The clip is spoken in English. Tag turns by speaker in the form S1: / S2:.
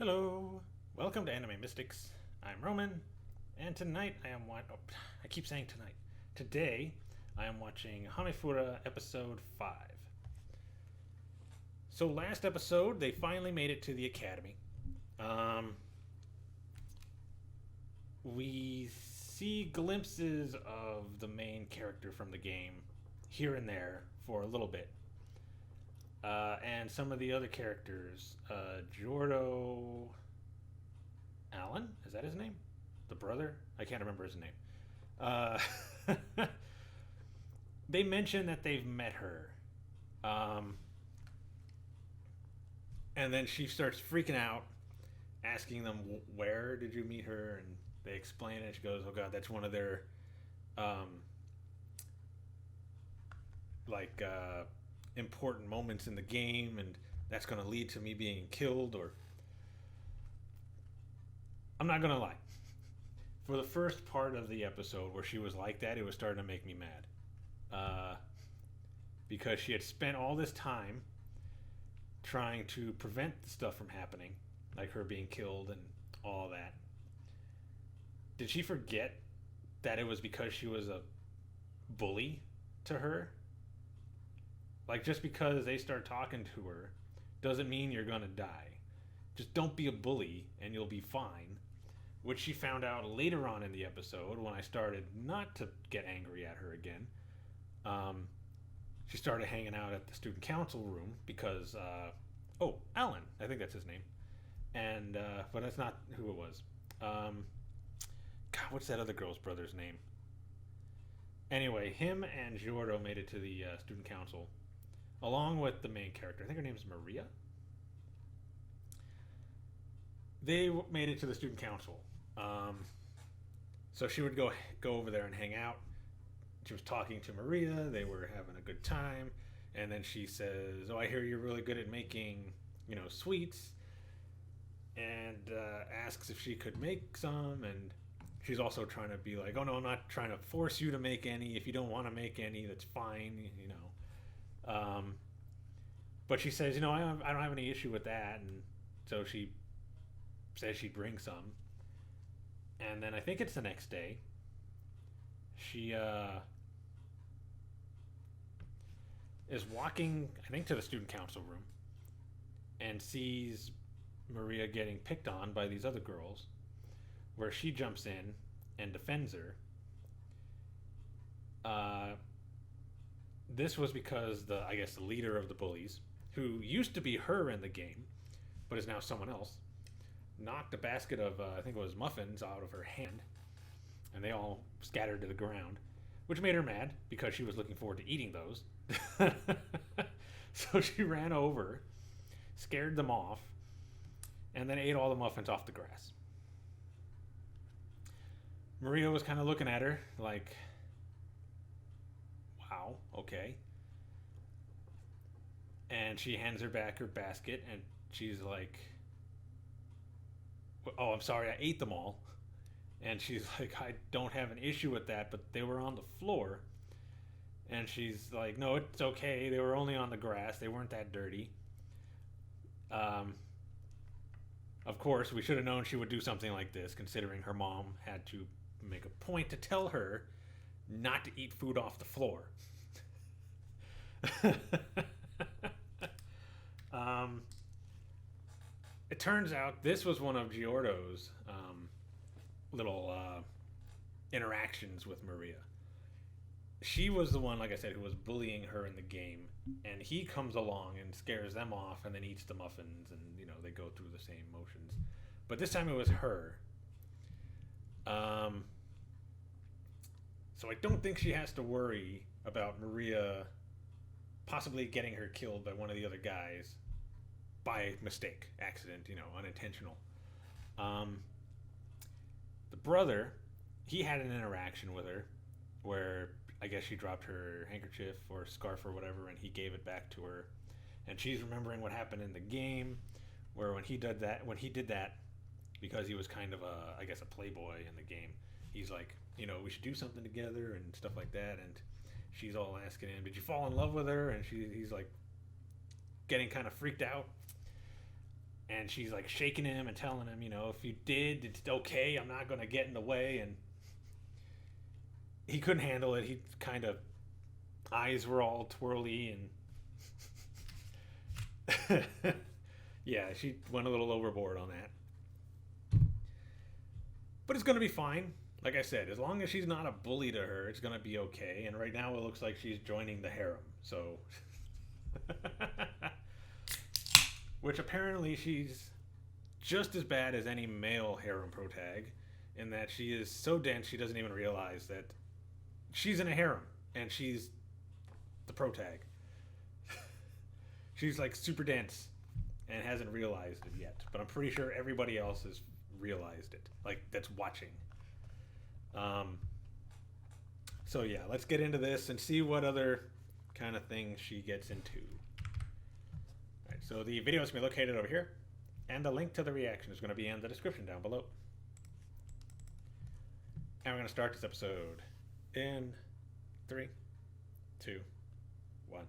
S1: Hello, welcome to Anime Mystics. I'm Roman, and tonight I keep saying tonight. Today, I am watching Hamefura episode 5. So last episode, they finally made it to the academy. Um, we see glimpses of the main character from the game here and there for a little bit. And some of the other characters, Jordo Allen, is that his name? The brother? I can't remember his name. Uh, they mention that they've met her. Um, and then she starts freaking out, asking them, where did you meet her? And they explain it. She goes, oh God, that's one of their, um, like, important moments in the game, and that's going to lead to me being killed. Or, I'm not going to lie. For the first part of the episode where she was like that, it was starting to make me mad. Uh, because she had spent all this time trying to prevent the stuff from happening, like her being killed and all that. Did she forget that it was because she was a bully to her? Like, just because they start talking to her doesn't mean you're gonna die. Just don't be a bully and you'll be fine. Which she found out later on in the episode when I started not to get angry at her again. Um, she started hanging out at the student council room because, Alan, I think that's his name. And, but that's not who it was. God, what's that other girl's brother's name? Anyway, him and Giordo made it to the student council along with the main character. I think her name's Maria. They made it to the student council. Um, so she would go over there and hang out. She was talking to Maria. They were having a good time, and then she says, "Oh, I hear you're really good at making, sweets," and asks if she could make some. And she's also trying to be like, "Oh no, I'm not trying to force you to make any. If you don't want to make any, that's fine." But she says, I don't have any issue with that, and so she says she'd bring some. And then I think it's the next day. She is walking, I think, to the student council room and sees Maria getting picked on by these other girls, where she jumps in and defends her. Uh, this was because I guess the leader of the bullies, who used to be her in the game, but is now someone else, knocked a basket of I think it was muffins out of her hand, and they all scattered to the ground, which made her mad because she was looking forward to eating those. So she ran over, scared them off, and then ate all the muffins off the grass. Maria was kind of looking at her like, wow, okay. And she hands her back her basket, and she's like, oh, I'm sorry, I ate them all. And she's like, I don't have an issue with that, but they were on the floor. And she's like, no, it's okay. They were only on the grass. They weren't that dirty. Um, of course, we should have known she would do something like this, considering her mom had to make a point to tell her not to eat food off the floor. um, it turns out this was one of Giordo's little interactions with Maria. She was the one, like I said, who was bullying her in the game, and he comes along and scares them off, and then eats the muffins, and they go through the same motions. But this time it was her. So I don't think she has to worry about Maria possibly getting her killed by one of the other guys by mistake, accident, unintentional. Um, the brother, he had an interaction with her where I guess she dropped her handkerchief or scarf or whatever, and he gave it back to her. And she's remembering what happened in the game, where when he did that, because he was kind of I guess, a playboy in the game. He's like, we should do something together and stuff like that. And she's all asking him, did you fall in love with her? And he's like getting kind of freaked out. And she's like shaking him and telling him, if you did, it's okay. I'm not going to get in the way. And he couldn't handle it. He kind of, eyes were all twirly and yeah, she went a little overboard on that. But it's going to be fine. Like I said, as long as she's not a bully to her, it's going to be okay. And right now it looks like she's joining the harem. So, which apparently she's just as bad as any male harem protag, in that she is so dense she doesn't even realize that she's in a harem and she's the protag. She's like super dense and hasn't realized it yet, but I'm pretty sure everybody else has realized it, like that's watching. So yeah, let's get into this and see what other kind of thing she gets into. All right, so the video is going to be located over here, and the link to the reaction is going to be in the description down below. And we're going to start this episode in 3, 2, 1.